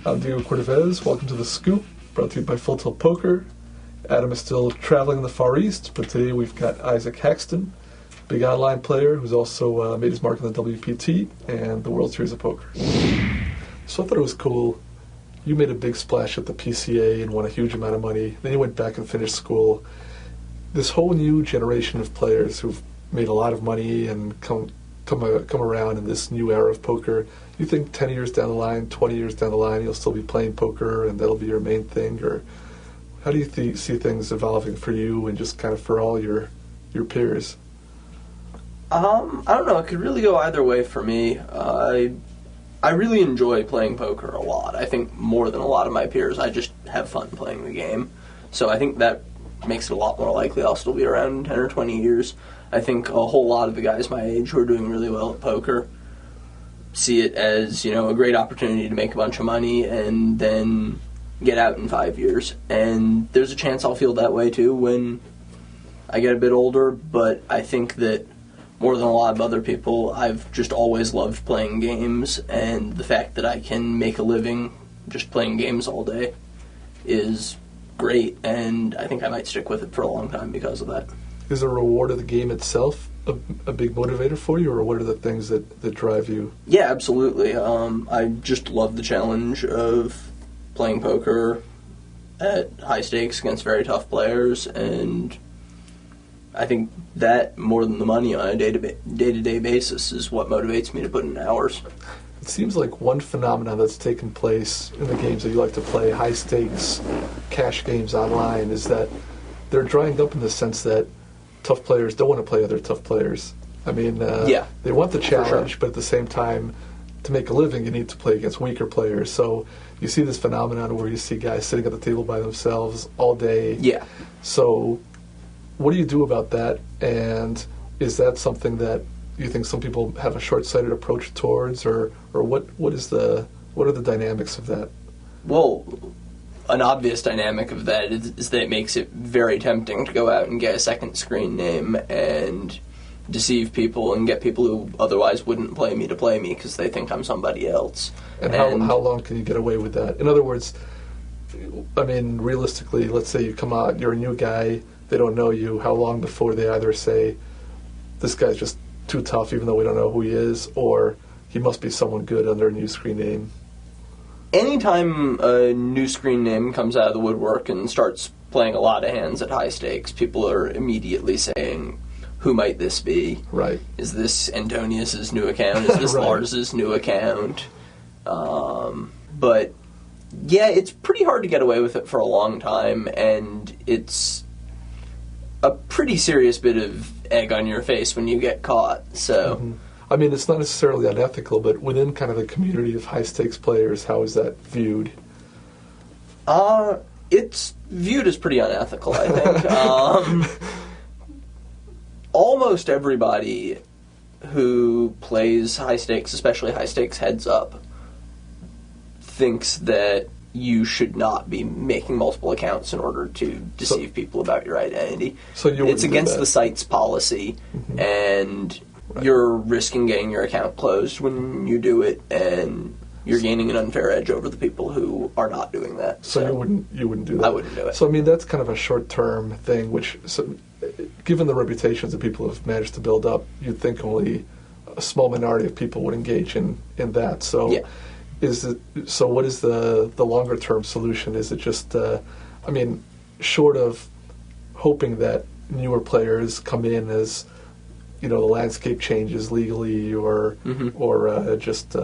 I'm Diego Cordovez. Welcome to The Scoop, brought to you by Full Tilt Poker. Adam is still traveling in the Far East, but today we've got Isaac Haxton, big online player who's also made his mark in the WPT and the World Series of Poker. So I thought it was cool. You made a big splash at the PCA and won a huge amount of money. Then you went back and finished school. This whole new generation of players who've made a lot of money and come around in this new era of poker, you think 10 years down the line, 20 years down the line, you'll still be playing poker and that'll be your main thing? Or how do you see things evolving for you and just kind of for all your peers? I don't know. It could really go either way for me. I really enjoy playing poker a lot. I think more than a lot of my peers, I just have fun playing the game. So I think that makes it a lot more likely I'll still be around in 10 or 20 years. I think a whole lot of the guys my age who are doing really well at poker see it as, a great opportunity to make a bunch of money and then get out in 5 years. And there's a chance I'll feel that way too when I get a bit older, but I think that more than a lot of other people, I've just always loved playing games, and the fact that I can make a living just playing games all day is great, and I think I might stick with it for a long time because of that. Is the reward of the game itself a big motivator for you, or what are the things that drive you? Yeah, absolutely. I just love the challenge of playing poker at high stakes against very tough players, and I think that, more than the money on a day-to-day basis, is what motivates me to put in hours. It seems like one phenomenon that's taken place in the games that you like to play, high-stakes cash games online, is that they're drying up in the sense that tough players don't want to play other tough players. I mean, they want the challenge, sure. But at the same time, to make a living, you need to play against weaker players. So you see this phenomenon where you see guys sitting at the table by themselves all day. Yeah. So what do you do about that? And is that something that you think some people have a short-sighted approach towards, or what are the dynamics of that? Well, an obvious dynamic of that is that it makes it very tempting to go out and get a second screen name and deceive people and get people who otherwise wouldn't play me to play me because they think I'm somebody else. And how long can you get away with that? In other words, I mean, realistically, let's say you come out, you're a new guy, they don't know you, how long before they either say, this guy's just too tough even though we don't know who he is, or he must be someone good under a new screen name? Anytime a new screen name comes out of the woodwork and starts playing a lot of hands at high stakes, people are immediately saying, who might this be? Right. Is this Antonius's new account? Is this Right. Lars's new account? But yeah, it's pretty hard to get away with it for a long time, and it's a pretty serious bit of egg on your face when you get caught. So, I mean, it's not necessarily unethical, but within kind of the community of high-stakes players, how is that viewed? It's viewed as pretty unethical, I think. Almost everybody who plays high stakes, especially high stakes heads up, thinks that you should not be making multiple accounts in order to deceive people about your identity. So it's against the site's policy, and you're risking getting your account closed when you do it, and you're gaining an unfair edge over the people who are not doing that. So you wouldn't do that? I wouldn't do it. So I mean, that's kind of a short-term thing, which, given the reputations that people have managed to build up, you'd think only a small minority of people would engage in that. So yeah. So what is the longer-term solution? Is it just, short of hoping that newer players come in as, the landscape changes legally or just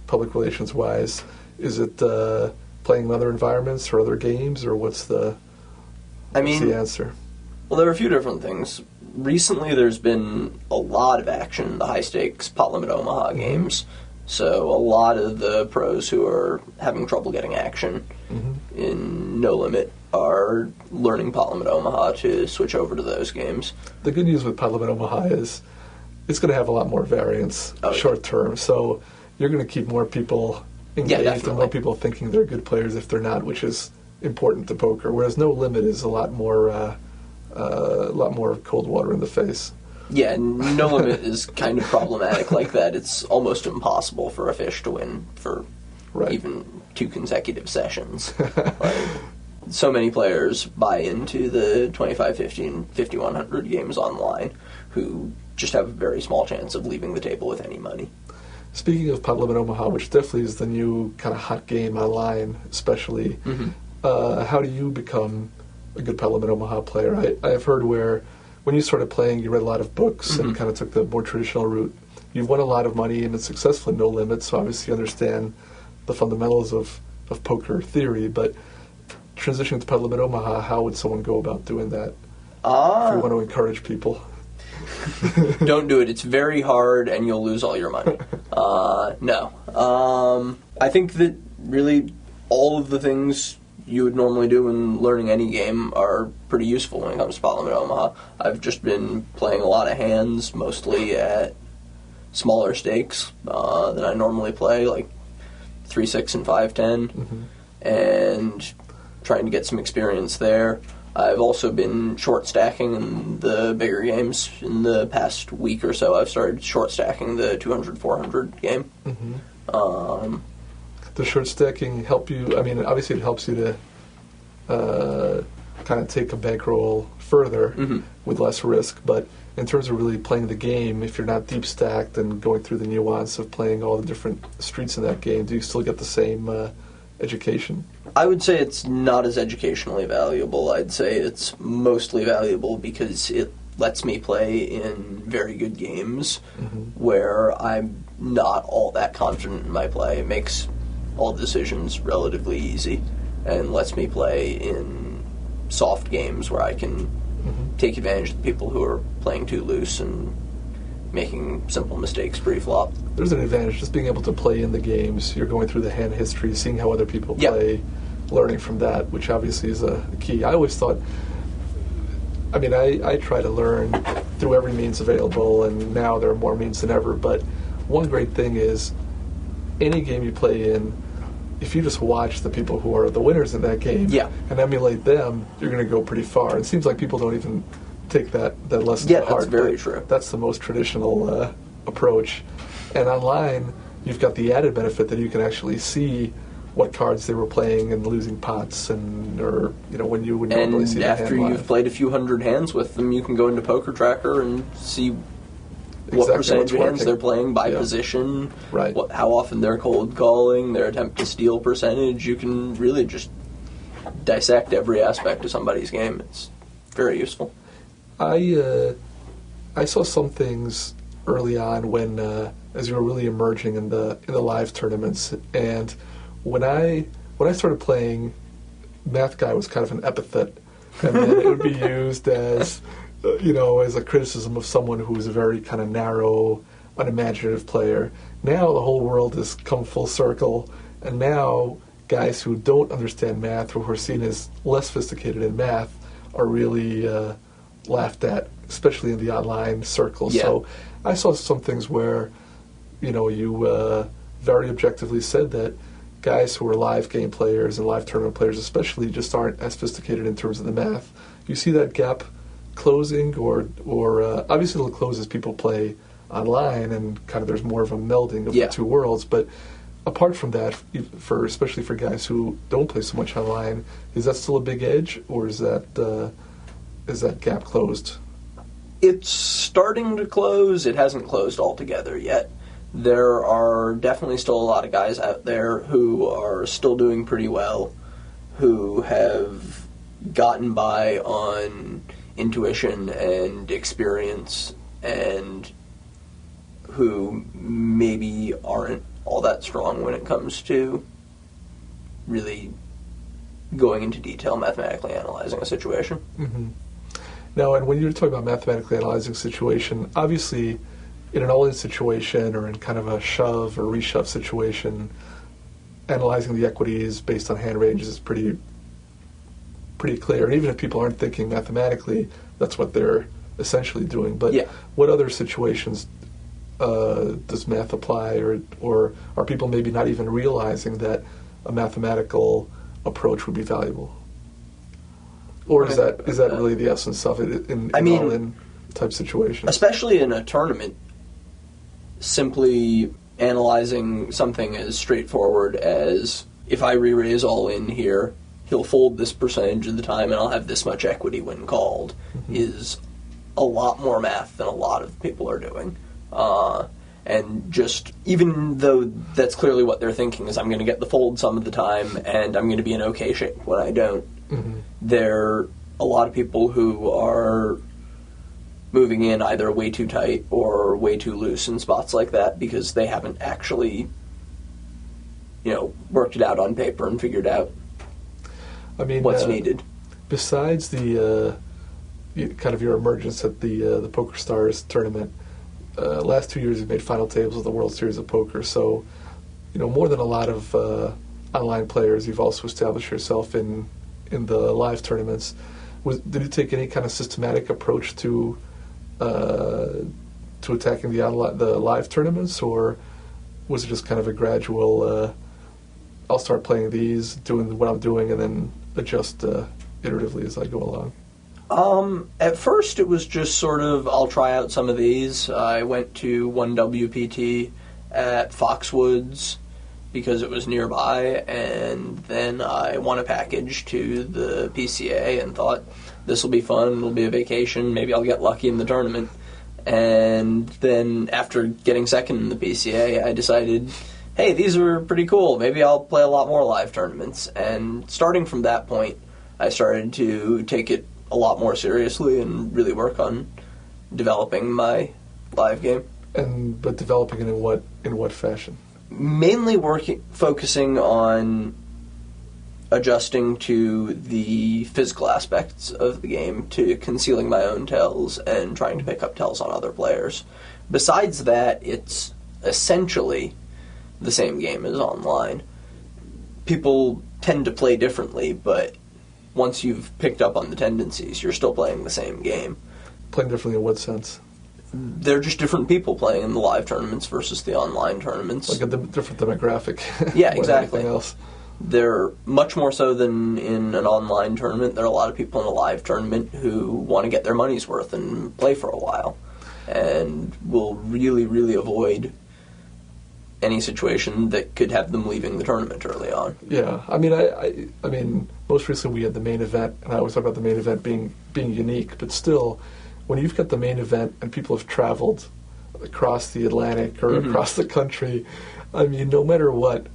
public relations-wise, is it playing in other environments or other games, or what's the answer? Well, there are a few different things. Recently, there's been a lot of action in the high-stakes pot limit Omaha games. So a lot of the pros who are having trouble getting action in No Limit are learning pot limit Omaha to switch over to those games. The good news with pot limit Omaha is it's going to have a lot more variance short term. So you're going to keep more people engaged and more people thinking they're good players if they're not, which is important to poker. Whereas No Limit is a lot more cold water in the face. Yeah, No Limit is kind of problematic like that. It's almost impossible for a fish to win for Right. even 2 consecutive sessions. Like, so many players buy into the 25, 50, and 5100 games online who just have a very small chance of leaving the table with any money. Speaking of Pot Limit Omaha, which definitely is the new kind of hot game online, especially, how do you become a good Pot Limit Omaha player? I've heard where when you started playing, you read a lot of books and kind of took the more traditional route. You've won a lot of money and been successful in No Limit, so obviously you understand the fundamentals of poker theory, but transitioning to Pot Limit Omaha, how would someone go about doing that? If you want to encourage people. Don't do it. It's very hard and you'll lose all your money. No. I think that really all of the things you would normally do when learning any game are pretty useful when it comes to Pot Limit Omaha. I've just been playing a lot of hands, mostly at smaller stakes than I normally play, like 3, 6, and 5, 10, and trying to get some experience there. I've also been short stacking in the bigger games. In the past week or so, I've started short stacking the 200, 400 game. Does short stacking help you? I mean, obviously it helps you to kind of take a bankroll further with less risk, but in terms of really playing the game, if you're not deep stacked and going through the nuance of playing all the different streets in that game, do you still get the same education? I would say it's not as educationally valuable. I'd say it's mostly valuable because it lets me play in very good games where I'm not all that confident in my play. It makes all decisions relatively easy and lets me play in soft games where I can take advantage of the people who are playing too loose and making simple mistakes pre-flop. There's an advantage just being able to play in the games. You're going through the hand history, seeing how other people play, learning from that, which obviously is a key. I always thought, I mean, I try to learn through every means available, and now there are more means than ever, but one great thing is any game you play in, if you just watch the people who are the winners in that game and emulate them, you're going to go pretty far. It seems like people don't even take that lesson to heart. Yeah, that's very true. That's the most traditional approach. And online, you've got the added benefit that you can actually see what cards they were playing and losing pots, or when you would normally see the hand after you've played a few hundred hands with them, you can go into Poker Tracker and see what percentage of hands they're playing by position, how often they're cold calling, their attempt to steal percentage. You can really just dissect every aspect of somebody's game. It's very useful. I saw some things early on when as you were really emerging in the live tournaments, and when I started playing, Math Guy was kind of an epithet, and then it would be used as as a criticism of someone who was a very kind of narrow, unimaginative player. Now the whole world has come full circle, and now guys who don't understand math or who are seen as less sophisticated in math are really laughed at, especially in the online circles. So I saw some things where, you very objectively said that guys who are live game players and live tournament players especially just aren't as sophisticated in terms of the math. You see that gap closing, or obviously it'll close as people play online and kind of there's more of a melding of the two worlds, but apart from that, especially for guys who don't play so much online, is that still a big edge, or is that gap closed? It's starting to close. It hasn't closed altogether yet. There are definitely still a lot of guys out there who are still doing pretty well, who have gotten by on intuition and experience, and who maybe aren't all that strong when it comes to really going into detail mathematically analyzing a situation. Now, and when you're talking about mathematically analyzing a situation, obviously in an all-in situation or in kind of a shove or reshove situation, analyzing the equities based on hand ranges is pretty clear. And even if people aren't thinking mathematically, that's what they're essentially doing. But what other situations does math apply, or are people maybe not even realizing that a mathematical approach would be valuable? Or is that really the essence of it in all-in type situations? Especially in a tournament, simply analyzing something as straightforward as, if I re-raise all in here, he'll fold this percentage of the time and I'll have this much equity when called, is a lot more math than a lot of people are doing. And just, even though that's clearly what they're thinking, is I'm going to get the fold some of the time and I'm going to be in okay shape when I don't, there are a lot of people who are moving in either way too tight or way too loose in spots like that because they haven't actually, worked it out on paper and figured out what's needed. Besides the kind of your emergence at the Poker Stars tournament, last 2 years you've made final tables of the World Series of Poker, so more than a lot of online players, you've also established yourself in the live tournaments. Did you take any kind of systematic approach to attacking the live tournaments, or was it just kind of a gradual? I'll start playing these, doing what I'm doing, and then adjust iteratively as I go along. At first it was just sort of, I'll try out some of these. I went to one WPT at Foxwoods because it was nearby, and then I won a package to the PCA and thought, this will be fun, it'll be a vacation, maybe I'll get lucky in the tournament. And then after getting second in the PCA, I decided, hey, these are pretty cool, maybe I'll play a lot more live tournaments. And starting from that point, I started to take it a lot more seriously and really work on developing my live game. But developing it in what fashion? Mainly focusing on adjusting to the physical aspects of the game, to concealing my own tells and trying to pick up tells on other players. Besides that, it's essentially the same game as online. People tend to play differently, but once you've picked up on the tendencies, you're still playing the same game. Playing differently in what sense? They're just different people playing in the live tournaments versus the online tournaments. Like a different demographic. Yeah, exactly. Anything else. They're much more so than in an online tournament. There are a lot of people in a live tournament who want to get their money's worth and play for a while, and will really, really avoid any situation that could have them leaving the tournament early on. Yeah, I mean, most recently we had the main event, and I always talk about the main event being unique, but still, when you've got the main event and people have traveled across the Atlantic or across the country, I mean, no matter what,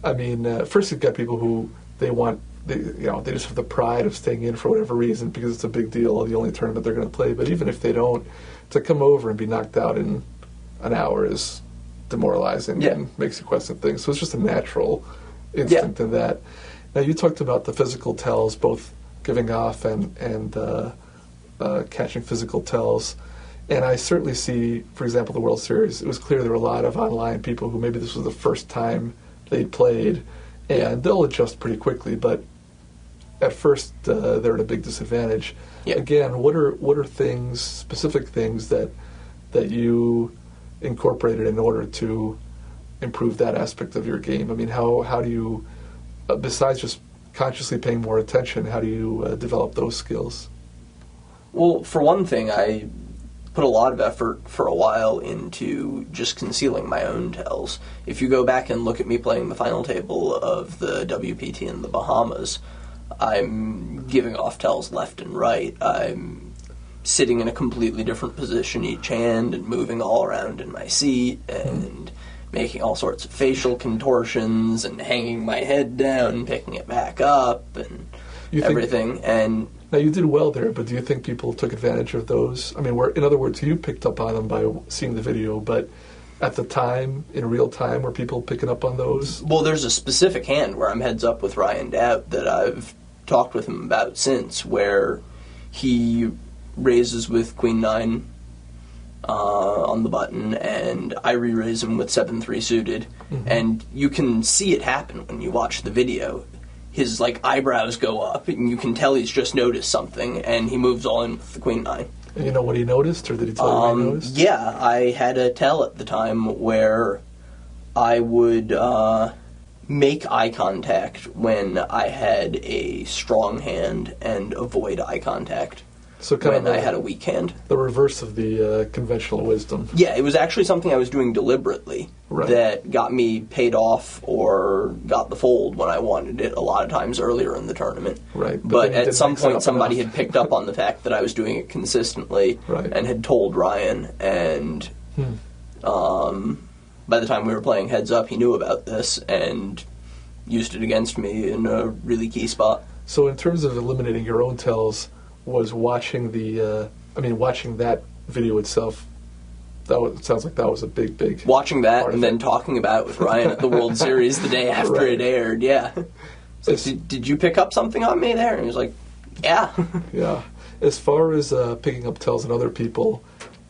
I mean, first you've got people who they just have the pride of staying in for whatever reason because it's a big deal, the only tournament they're going to play. But even if they don't, to come over and be knocked out in an hour is demoralizing and makes you question things. So it's just a natural instinct in that. Now you talked about the physical tells, both giving off and catching physical tells. And I certainly see, for example, the World Series, it was clear there were a lot of online people who maybe this was the first time they played, and they'll adjust pretty quickly, but at first they're at a big disadvantage. Yeah. Again, what are specific things that you incorporated in order to improve that aspect of your game? I mean, how do you, besides just consciously paying more attention, how do you develop those skills? Well, for one thing, I put a lot of effort for a while into just concealing my own tells. If you go back and look at me playing the final table of the WPT in the Bahamas, I'm giving off tells left and right. I'm sitting in a completely different position each hand and moving all around in my seat and making all sorts of facial contortions and hanging my head down and picking it back up and everything. Now, you did well there, but do you think people took advantage of those? I mean, in other words, you picked up on them by seeing the video, but at the time, in real time, were people picking up on those? Well, there's a specific hand where I'm heads up with Ryan Dowd that I've talked with him about since, where he raises with Queen 9 on the button, and I re-raise him with 7-3 suited, and you can see it happen when you watch the video. His eyebrows go up, and you can tell he's just noticed something, and he moves all in with the Queen 9. And you know what he noticed, or did he tell you what he noticed? Yeah, I had a tell at the time where I would make eye contact when I had a strong hand and avoid eye contact So kind when of I had a weak hand. the reverse of the conventional wisdom. Yeah, it was actually something I was doing deliberately Right. that got me paid off or got the fold when I wanted it a lot of times earlier in the tournament. Right. But then you at didn't some mix it point, up somebody enough. had picked up on the fact that I was doing it consistently Right. and had told Ryan. And by the time we were playing heads up, he knew about this and used it against me in a really key spot. So in terms of eliminating your own tells, was watching watching that video itself, it sounds like that was a big Watching that part and of then it. talking about it with Ryan at the World Series the day after Right. it aired, yeah. So, did you pick up something on me there? And he was like, yeah. Yeah. As far as picking up tells in other people,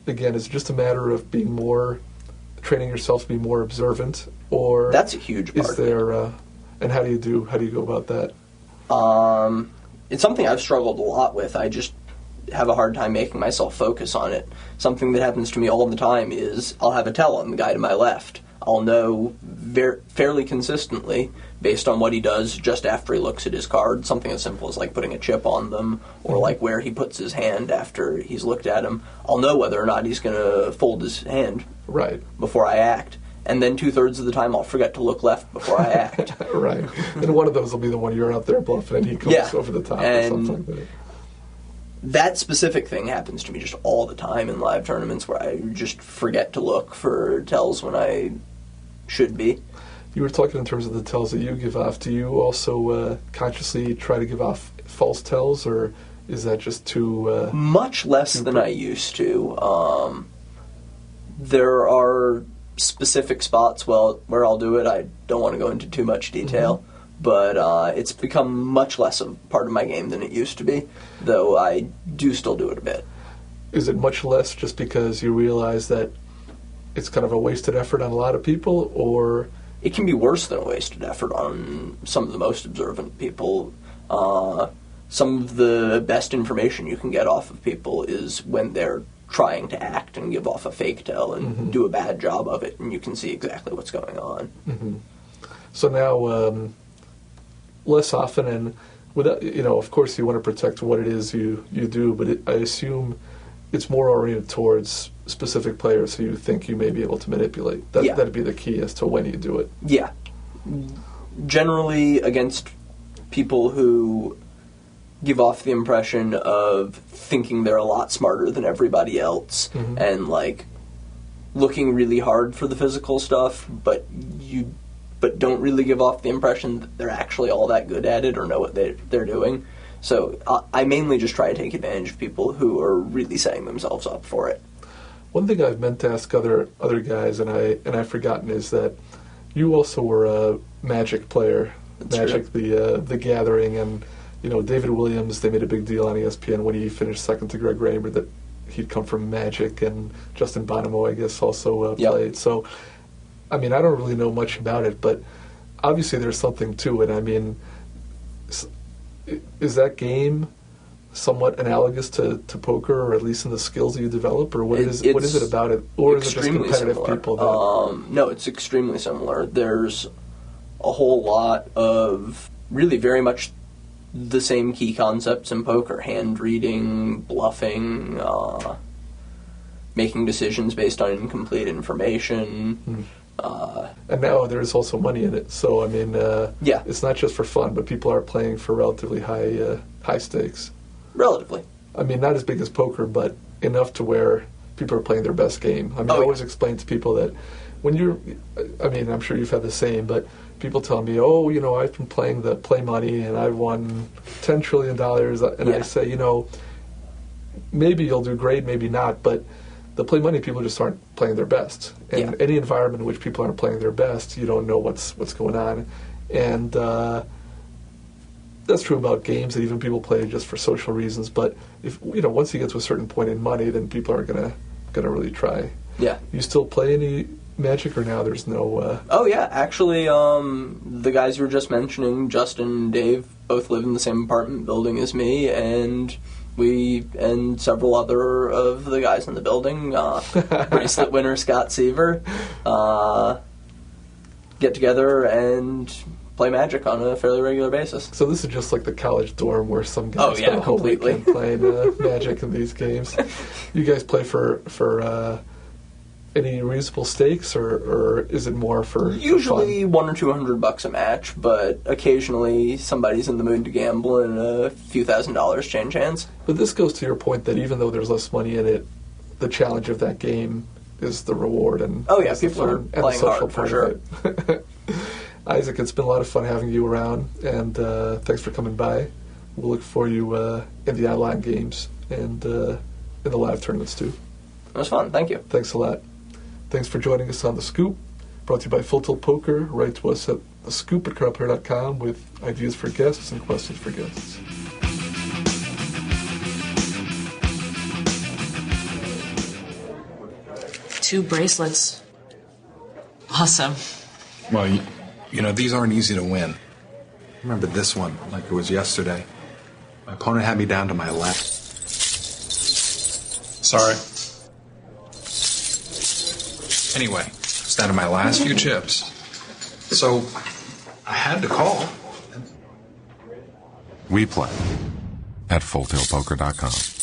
again, it's just a matter of training yourself to be more observant, or That's a huge part is of it. there, and how do you go about that? It's something I've struggled a lot with. I just have a hard time making myself focus on it. Something that happens to me all the time is I'll have a tell on the guy to my left. I'll know fairly consistently, based on what he does just after he looks at his card, something as simple as like putting a chip on them, or like where he puts his hand after he's looked at him. I'll know whether or not he's going to fold his hand Right. before I act. And then 2/3 of the time I'll forget to look left before I act. Right. And one of those will be the one you're out there bluffing and he comes Yeah. over the top or And something like that. That specific thing happens to me just all the time in live tournaments where I just forget to look for tells when I should be. You were talking in terms of the tells that you give off. Do you also consciously try to give off false tells, or is that just too... Much less than I used to. There are specific spots where I'll do it. I don't want to go into too much detail, but it's become much less a part of my game than it used to be, though I do still do it a bit. Is it much less just because you realize that it's kind of a wasted effort on a lot of people, or... It can be worse than a wasted effort on some of the most observant people. Some of the best information you can get off of people is when they're trying to act and give off a fake tell and do a bad job of it, and you can see exactly what's going on. So now, less often, and without, of course you want to protect what it is you do, but I assume it's more oriented towards specific players who you think you may be able to manipulate. Yeah. That'd be the key as to when you do it. Yeah. Generally against people who give off the impression of thinking they're a lot smarter than everybody else and like looking really hard for the physical stuff, but don't really give off the impression that they're actually all that good at it or know what they're doing. So I mainly just try to take advantage of people who are really setting themselves up for it. One thing I've meant to ask other guys, and I've forgotten, is that you also were a Magic player. That's Magic, the Gathering, and David Williams. They made a big deal on ESPN when he finished second to Greg Raymer that he'd come from Magic, and Justin Bonomo, I guess, also played. So, I mean, I don't really know much about it, but obviously there's something to it. I mean, is that game somewhat analogous to poker, or at least in the skills that you develop, or what is it about it, or is it just competitive similar. people? That... No, it's extremely similar. There's a whole lot of really very much the same key concepts in poker: hand reading, bluffing, making decisions based on incomplete information. And now there's also money in it, so I mean, Yeah. it's not just for fun, but people are playing for relatively high stakes. Relatively. I mean, not as big as poker, but enough to where people are playing their best game. I mean, I always explain to people that when I'm sure you've had the same, but people tell me, I've been playing the play money and I've won $10 trillion, and I say, maybe you'll do great, maybe not, but the play money people just aren't playing their best. And any environment in which people aren't playing their best, you don't know what's going on. And that's true about games that even people play just for social reasons. But if once you get to a certain point in money, then people are gonna really try. Yeah. You still play any Magic, or now there's no? Oh yeah, actually, the guys you were just mentioning, Justin and Dave, both live in the same apartment building as me, and we and several other of the guys in the building, bracelet winner Scott Seaver, get together and play Magic on a fairly regular basis. So this is just like the college dorm where some guys spend a whole completely. weekend playing Magic in these games. You guys play for any reasonable stakes, or is it more for Usually fun? $100 or $200 a match, but occasionally somebody's in the mood to gamble and a few $1,000s change hands. But this goes to your point that even though there's less money in it, the challenge of that game is the reward and Oh yeah, is the people are fun and playing the social hard for part sure. of it. Isaac, it's been a lot of fun having you around, and thanks for coming by. We'll look for you in the online games and in the live tournaments too. It was fun. Thank you. Thanks a lot. Thanks for joining us on The Scoop, brought to you by Full Tilt Poker. Write to us at thescoop@currentplayer.com with ideas for guests and questions for guests. Two bracelets. Awesome. Well, you know, these aren't easy to win. I remember this one like it was yesterday. My opponent had me down to my left. Sorry. Anyway, it's down to my last few chips. So, I had to call. We play at FullTiltPoker.com.